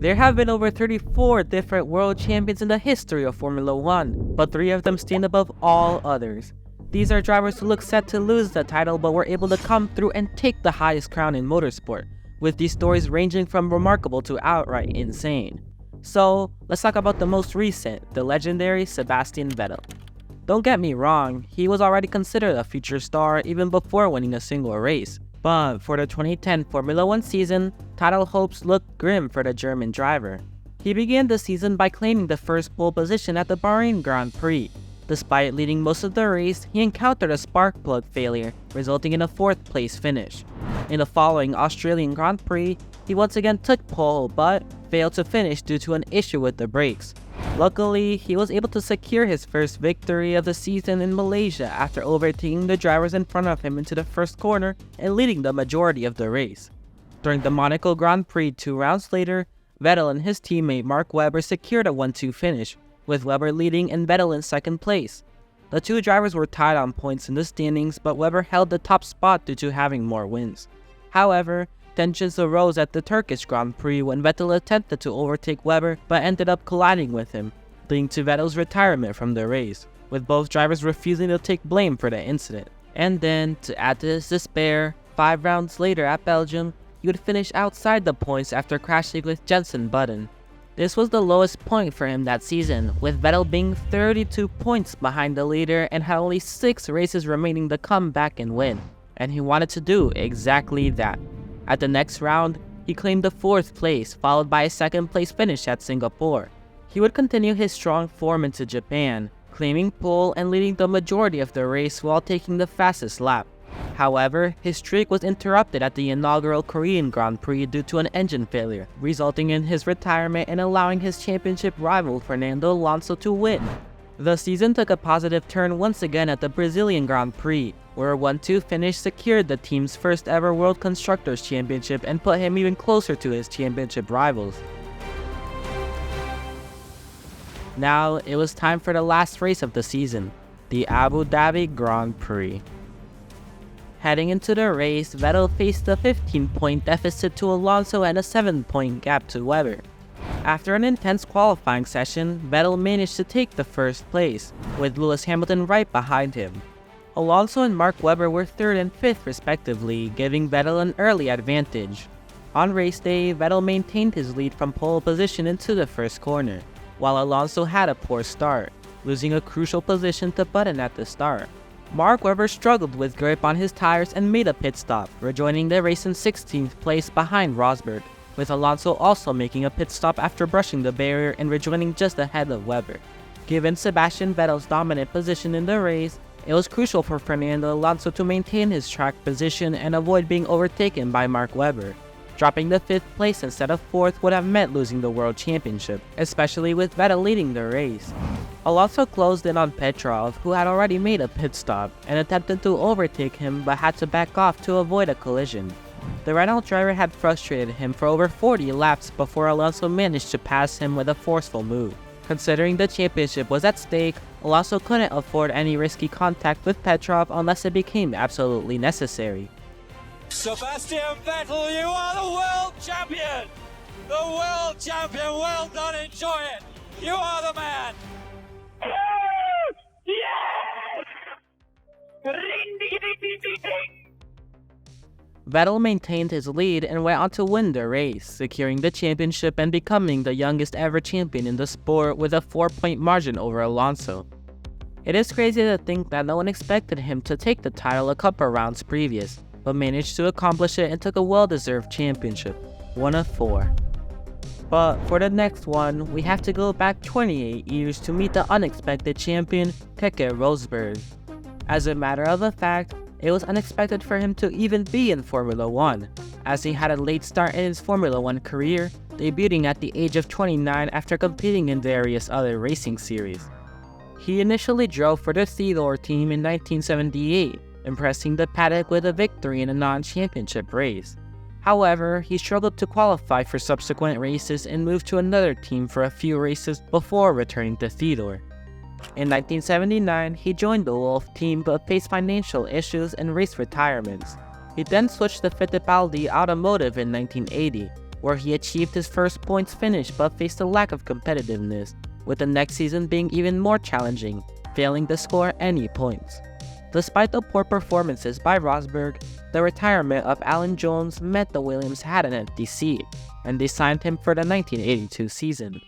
There have been over 34 different world champions in the history of Formula 1, but 3 of them stand above all others. These are drivers who look set to lose the title but were able to come through and take the highest crown in motorsport, with these stories ranging from remarkable to outright insane. So, let's talk about the most recent, the legendary Sebastian Vettel. Don't get me wrong, he was already considered a future star even before winning a single race. But for the 2010 Formula 1 season, title hopes looked grim for the German driver. He began the season by claiming the first pole position at the Bahrain Grand Prix. Despite leading most of the race, he encountered a spark plug failure, resulting in a 4th place finish. In the following Australian Grand Prix, he once again took pole but failed to finish due to an issue with the brakes. Luckily, he was able to secure his first victory of the season in Malaysia after overtaking the drivers in front of him into the first corner and leading the majority of the race. During the Monaco Grand Prix 2 rounds later, Vettel and his teammate Mark Webber secured a 1-2 finish, with Webber leading and Vettel in 2nd place. The 2 drivers were tied on points in the standings, but Webber held the top spot due to having more wins. However, tensions arose at the Turkish Grand Prix when Vettel attempted to overtake Webber but ended up colliding with him, leading to Vettel's retirement from the race, with both drivers refusing to take blame for the incident. And then, to add to his despair, 5 rounds later at Belgium, he would finish outside the points after crashing with Jenson Button. This was the lowest point for him that season, with Vettel being 32 points behind the leader and had only 6 races remaining to come back and win. And he wanted to do exactly that. At the next round, he claimed the 4th place, followed by a 2nd place finish at Singapore. He would continue his strong form into Japan, claiming pole and leading the majority of the race while taking the fastest lap. However, his streak was interrupted at the inaugural Korean Grand Prix due to an engine failure, resulting in his retirement and allowing his championship rival Fernando Alonso to win. The season took a positive turn once again at the Brazilian Grand Prix, where a 1-2 finish secured the team's first ever World Constructors' Championship and put him even closer to his championship rivals. Now, it was time for the last race of the season, the Abu Dhabi Grand Prix. Heading into the race, Vettel faced a 15-point deficit to Alonso and a 7-point gap to Webber. After an intense qualifying session, Vettel managed to take the 1st place, with Lewis Hamilton right behind him. Alonso and Mark Webber were 3rd and 5th respectively, giving Vettel an early advantage. On race day, Vettel maintained his lead from pole position into the 1st corner, while Alonso had a poor start, losing a crucial position to Button at the start. Mark Webber struggled with grip on his tires and made a pit stop, rejoining the race in 16th place behind Rosberg, with Alonso also making a pit stop after brushing the barrier and rejoining just ahead of Webber. Given Sebastian Vettel's dominant position in the race, it was crucial for Fernando Alonso to maintain his track position and avoid being overtaken by Mark Webber. Dropping the 5th place instead of 4th would have meant losing the World Championship, especially with Vettel leading the race. Alonso closed in on Petrov, who had already made a pit stop, and attempted to overtake him but had to back off to avoid a collision. The Renault driver had frustrated him for over 40 laps before Alonso managed to pass him with a forceful move. Considering the championship was at stake, Alonso couldn't afford any risky contact with Petrov unless it became absolutely necessary. Sebastian Vettel, you are the world champion! The world champion, well done, enjoy it! You are the man! Yes! Vettel maintained his lead and went on to win the race, securing the championship and becoming the youngest ever champion in the sport with a 4-point margin over Alonso. It is crazy to think that no one expected him to take the title a couple rounds previous, but managed to accomplish it and took a well-deserved championship, 1 of 4. But for the next one, we have to go back 28 years to meet the unexpected champion, Keke Rosberg. As a matter of fact, it was unexpected for him to even be in Formula 1, as he had a late start in his Formula 1 career, debuting at the age of 29 after competing in various other racing series. He initially drove for the Alpha team in 1978, impressing the paddock with a victory in a non-championship race. However, he struggled to qualify for subsequent races and moved to another team for a few races before returning to Theodore. In 1979, he joined the Wolf team but faced financial issues and race retirements. He then switched to Fittipaldi Automotive in 1980, where he achieved his first points finish but faced a lack of competitiveness, with the next season being even more challenging, failing to score any points. Despite the poor performances by Rosberg, the retirement of Alan Jones meant the Williams had an empty seat, and they signed him for the 1982 season.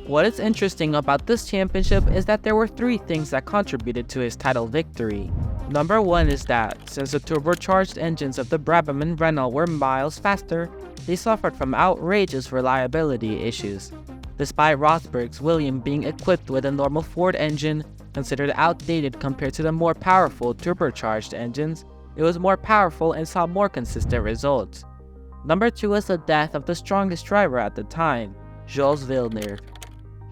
What is interesting about this championship is that there were three things that contributed to his title victory. Number one is that, since the turbocharged engines of the Brabham and Renault were miles faster, they suffered from outrageous reliability issues. Despite Rosberg's Williams being equipped with a normal Ford engine, considered outdated compared to the more powerful turbocharged engines, it was more powerful and saw more consistent results. Number two is the death of the strongest driver at the time, Jules Villeneuve.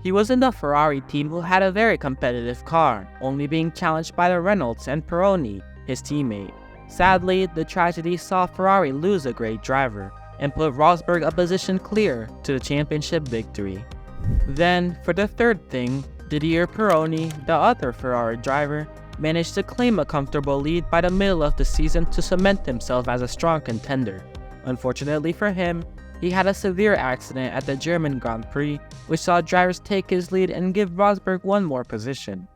He was in the Ferrari team who had a very competitive car, only being challenged by the Renaults and Pironi, his teammate. Sadly, the tragedy saw Ferrari lose a great driver, and put Rosberg a position clear to the championship victory. Then, for the third thing, Didier Pironi, the other Ferrari driver, managed to claim a comfortable lead by the middle of the season to cement himself as a strong contender. Unfortunately for him, he had a severe accident at the German Grand Prix, which saw drivers take his lead and give Rosberg one more position.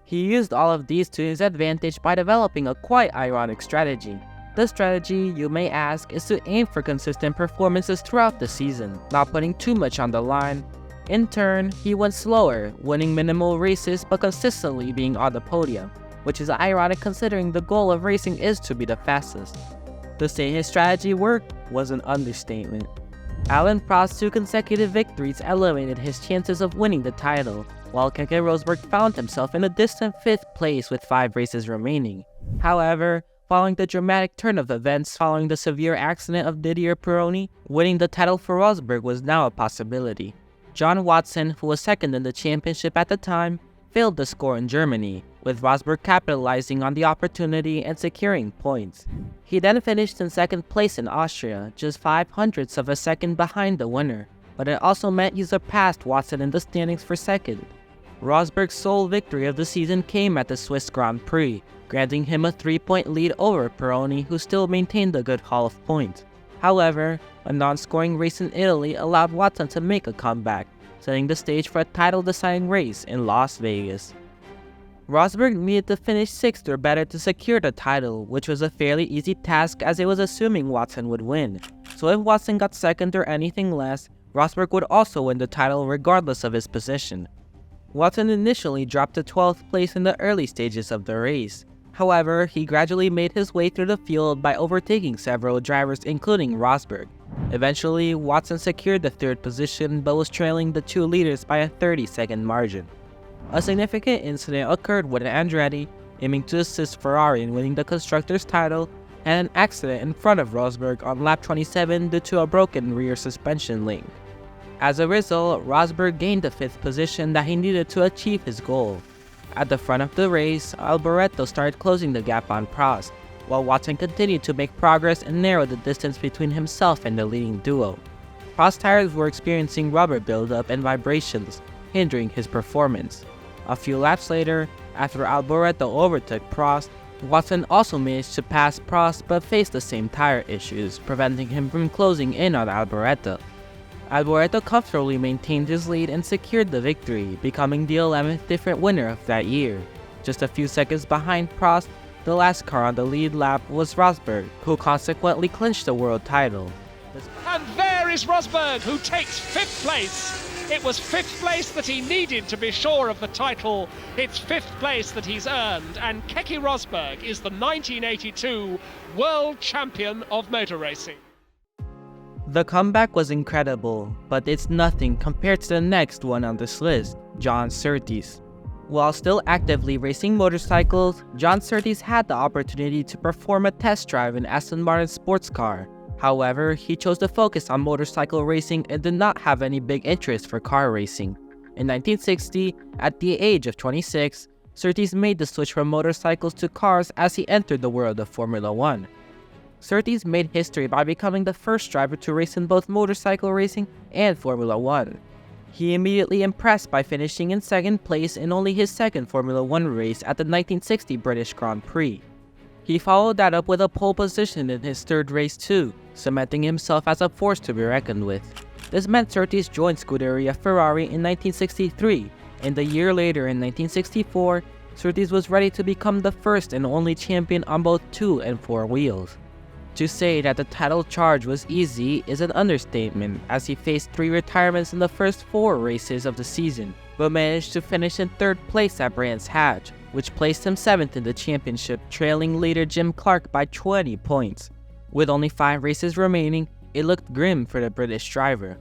He used all of these to his advantage by developing a quite ironic strategy. The strategy, you may ask, is to aim for consistent performances throughout the season, not putting too much on the line. In turn, he went slower, winning minimal races but consistently being on the podium, which is ironic considering the goal of racing is to be the fastest. To say his strategy worked was an understatement. Alain Prost's 2 consecutive victories elevated his chances of winning the title, while Keke Rosberg found himself in a distant 5th place with 5 races remaining. However, following the dramatic turn of events following the severe accident of Didier Pironi, winning the title for Rosberg was now a possibility. John Watson, who was second in the championship at the time, failed to score in Germany, with Rosberg capitalizing on the opportunity and securing points. He then finished in second place in Austria, just 0.05 of a second behind the winner, but it also meant he surpassed Watson in the standings for second. Rosberg's sole victory of the season came at the Swiss Grand Prix, granting him a 3-point lead over Pironi, who still maintained a good haul of points. However, a non-scoring race in Italy allowed Watson to make a comeback, setting the stage for a title-deciding race in Las Vegas. Rosberg needed to finish 6th or better to secure the title, which was a fairly easy task as it was assuming Watson would win. So if Watson got 2nd or anything less, Rosberg would also win the title regardless of his position. Watson initially dropped to 12th place in the early stages of the race. However, he gradually made his way through the field by overtaking several drivers including Rosberg. Eventually, Watson secured the 3rd position but was trailing the 2 leaders by a 30-second margin. A significant incident occurred when Andretti, aiming to assist Ferrari in winning the Constructors' title, had an accident in front of Rosberg on lap 27 due to a broken rear suspension link. As a result, Rosberg gained the 5th position that he needed to achieve his goal. At the front of the race, Alboreto started closing the gap on Prost, while Watson continued to make progress and narrow the distance between himself and the leading duo. Prost's tires were experiencing rubber buildup and vibrations, hindering his performance. A few laps later, after Alboreto overtook Prost, Watson also managed to pass Prost but faced the same tire issues, preventing him from closing in on Alboreto. Alboreto comfortably maintained his lead and secured the victory, becoming the 11th different winner of that year. Just a few seconds behind Prost, the last car on the lead lap was Rosberg, who consequently clinched the world title. And there is Rosberg, who takes 5th place. It was 5th place that he needed to be sure of the title. It's 5th place that he's earned, and Keke Rosberg is the 1982 World Champion of Motor Racing. The comeback was incredible, but it's nothing compared to the next one on this list, John Surtees. While still actively racing motorcycles, John Surtees had the opportunity to perform a test drive in Aston Martin sports car. However, he chose to focus on motorcycle racing and did not have any big interest for car racing. In 1960, at the age of 26, Surtees made the switch from motorcycles to cars as he entered the world of Formula 1. Surtees made history by becoming the first driver to race in both motorcycle racing and Formula 1. He immediately impressed by finishing in 2nd place in only his 2nd Formula 1 race at the 1960 British Grand Prix. He followed that up with a pole position in his third race too, cementing himself as a force to be reckoned with. This meant Surtees joined Scuderia Ferrari in 1963, and a year later in 1964, Surtees was ready to become the first and only champion on both 2 and 4 wheels. To say that the title charge was easy is an understatement, as he faced 3 retirements in the first 4 races of the season, but managed to finish in 3rd place at Brands Hatch, which placed him 7th in the championship, trailing leader Jim Clark by 20 points. With only 5 races remaining, it looked grim for the British driver.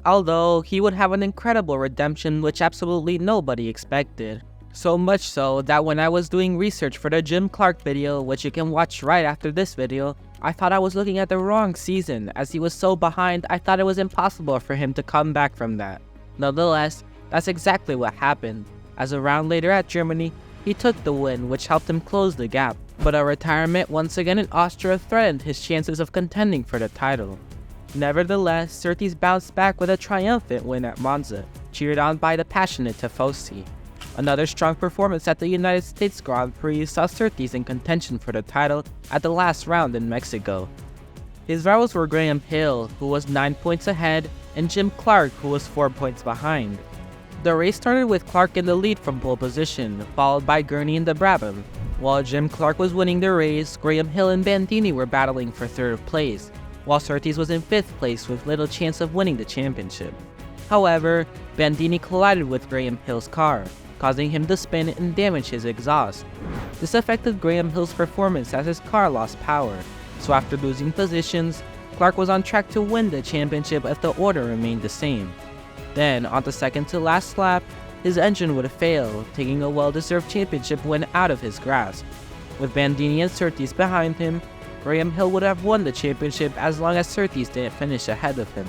Although, he would have an incredible redemption which absolutely nobody expected. So much so that when I was doing research for the Jim Clark video, which you can watch right after this video, I thought I was looking at the wrong season, as he was so behind I thought it was impossible for him to come back from that. Nonetheless, that's exactly what happened, as a round later at Germany, he took the win, which helped him close the gap, but a retirement once again in Austria threatened his chances of contending for the title. Nevertheless, Surtees bounced back with a triumphant win at Monza, cheered on by the passionate Tifosi. Another strong performance at the United States Grand Prix saw Surtees in contention for the title at the last round in Mexico. His rivals were Graham Hill, who was 9 points ahead, and Jim Clark, who was 4 points behind. The race started with Clark in the lead from pole position, followed by Gurney in the Brabham. While Jim Clark was winning the race, Graham Hill and Bandini were battling for 3rd place, while Surtees was in 5th place with little chance of winning the championship. However, Bandini collided with Graham Hill's car, causing him to spin and damage his exhaust. This affected Graham Hill's performance as his car lost power, so after losing positions, Clark was on track to win the championship if the order remained the same. Then, on the second to last lap, his engine would fail, taking a well-deserved championship win out of his grasp. With Bandini and Surtees behind him, Graham Hill would have won the championship as long as Surtees didn't finish ahead of him.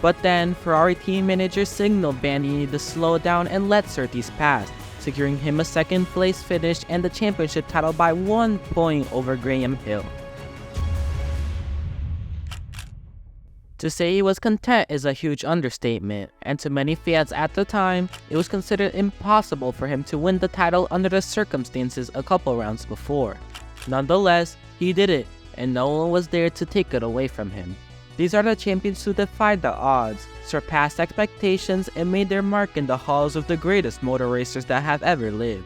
But then, Ferrari team manager signaled Bandini to slow down and let Surtees pass, securing him a 2nd place finish and the championship title by 1 point over Graham Hill. To say he was content is a huge understatement, and to many fans at the time, it was considered impossible for him to win the title under the circumstances a couple rounds before. Nonetheless, he did it, and no one was there to take it away from him. These are the champions who defied the odds, surpassed expectations, and made their mark in the halls of the greatest motor racers that have ever lived.